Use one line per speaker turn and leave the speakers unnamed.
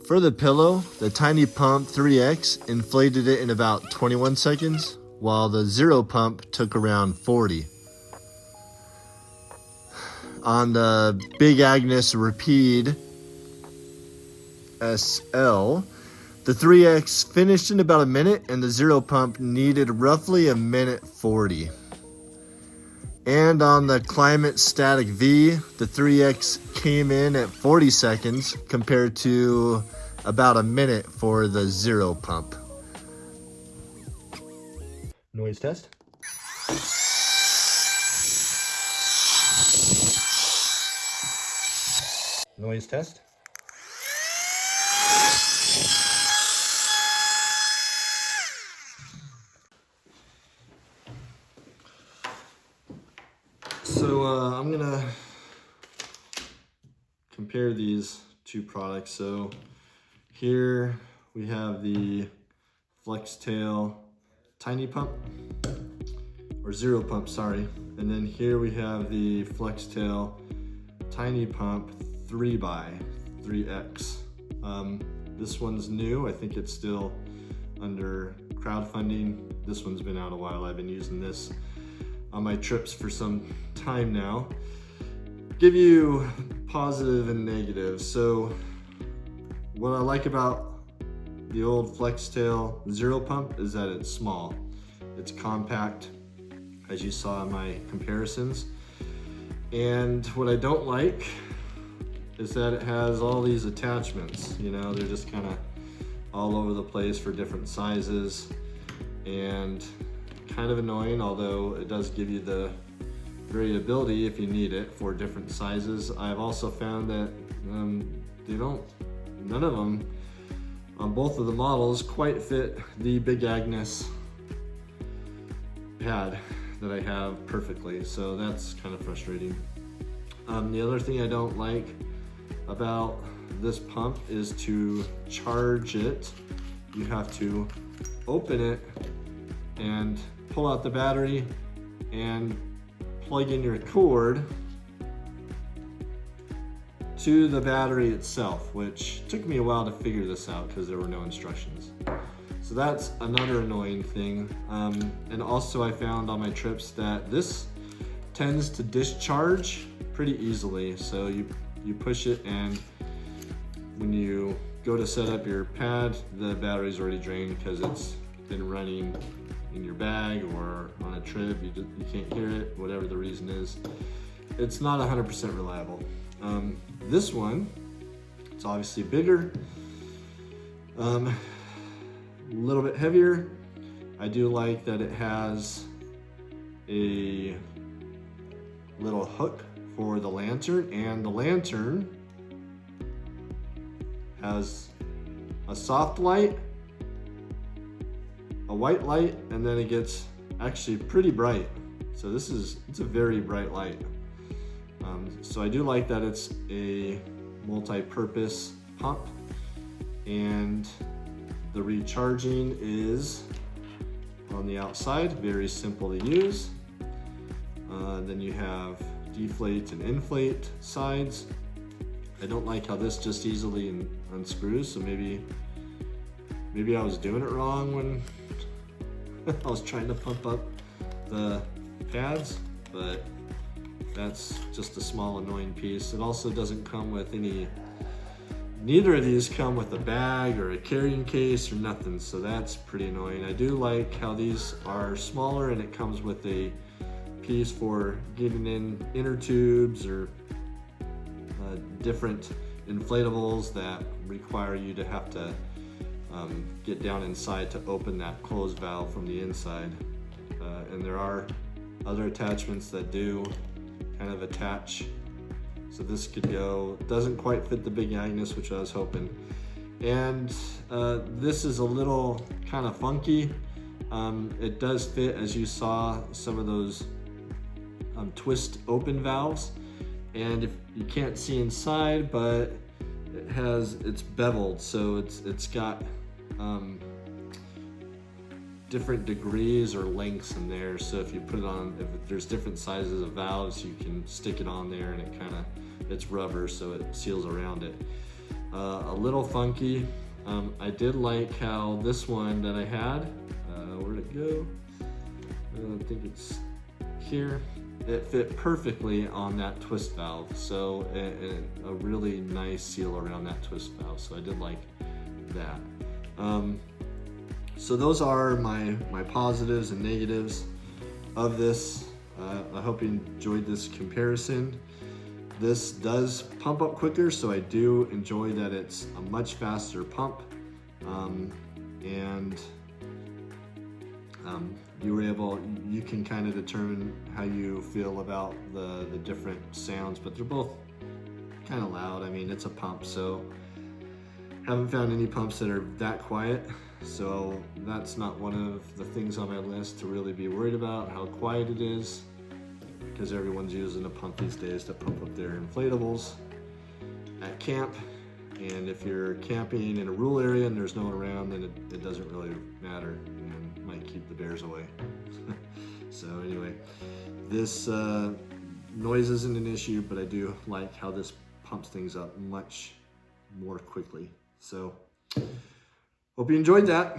For the pillow, the Tiny Pump 3X inflated it in about 21 seconds, while the Zero Pump took around 40. On the Big Agnes Rapide SL, the 3X finished in about a minute and the Zero Pump needed roughly a minute 40. And on the Climate Static V, the 3X came in at 40 seconds compared to about a minute for the Zero Pump. Noise test. Noise test. So I'm gonna compare these two products. So here we have the Flextail Tiny Pump, or Zero Pump, sorry. And then here we have the Flextail Tiny Pump 3x. This one's new. I think it's still under crowdfunding. This one's been out a while. I've been using this on my trips for some time now. Give you positive and negative. So what I like about the old Flextail Zero Pump is that it's small. It's compact, as you saw in my comparisons. And what I don't like is that it has all these attachments. You know, they're just kind of all over the place for different sizes, and kind of annoying, although it does give you the variability if you need it for different sizes. I've also found that none of them on both of the models quite fit the Big Agnes pad that I have perfectly, so that's kind of frustrating. The other thing I don't like about this pump is to charge it, you have to open it and pull out the battery and plug in your cord to the battery itself, which took me a while to figure this out because there were no instructions. So that's another annoying thing. And also I found on my trips that this tends to discharge pretty easily. So you push it, and when you go to set up your pad, the battery's already drained because it's been running in your bag or on a trip. You can't hear it, whatever the reason is. It's not 100% reliable. This one, it's obviously bigger, a little bit heavier. I do like that it has a little hook for the lantern, and the lantern has a soft light, a white light, and then it gets actually pretty bright. So it's a very bright light. So I do like that it's a multi-purpose pump, and the recharging is on the outside, very simple to use. Then you have deflate and inflate sides. I don't like how this just easily unscrews, so maybe I was doing it wrong when I was trying to pump up the pads, but that's just a small annoying piece. It also doesn't come with neither of these come with a bag or a carrying case or nothing, so that's pretty annoying. I do like how these are smaller and it comes with a piece for getting in inner tubes or different inflatables that require you to have to get down inside to open that closed valve from the inside. And there are other attachments that do kind of attach. So this could go, doesn't quite fit the Big Agnes, which I was hoping. And this is a little kind of funky. It does fit, as you saw, some of those twist open valves. And if you can't see inside, but it's beveled, so it's got different degrees or lengths in there. So if you put it on, if there's different sizes of valves, you can stick it on there, and it's rubber, so it seals around it. a little funky. I did like how this one that I had, where'd it go? I think it's here. It fit perfectly on that twist valve. So a really nice seal around that twist valve. So I did like that. So those are my positives and negatives of this. I hope you enjoyed this comparison. This does pump up quicker, so I do enjoy that it's a much faster pump. You can kind of determine how you feel about the different sounds, but they're both kind of loud. I mean, it's a pump, so haven't found any pumps that are that quiet. So that's not one of the things on my list to really be worried about, how quiet it is, because everyone's using a pump these days to pump up their inflatables at camp. And if you're camping in a rural area and there's no one around, then it doesn't really matter and might keep the bears away. So anyway, this noise isn't an issue, but I do like how this pumps things up much more quickly. So hope you enjoyed that.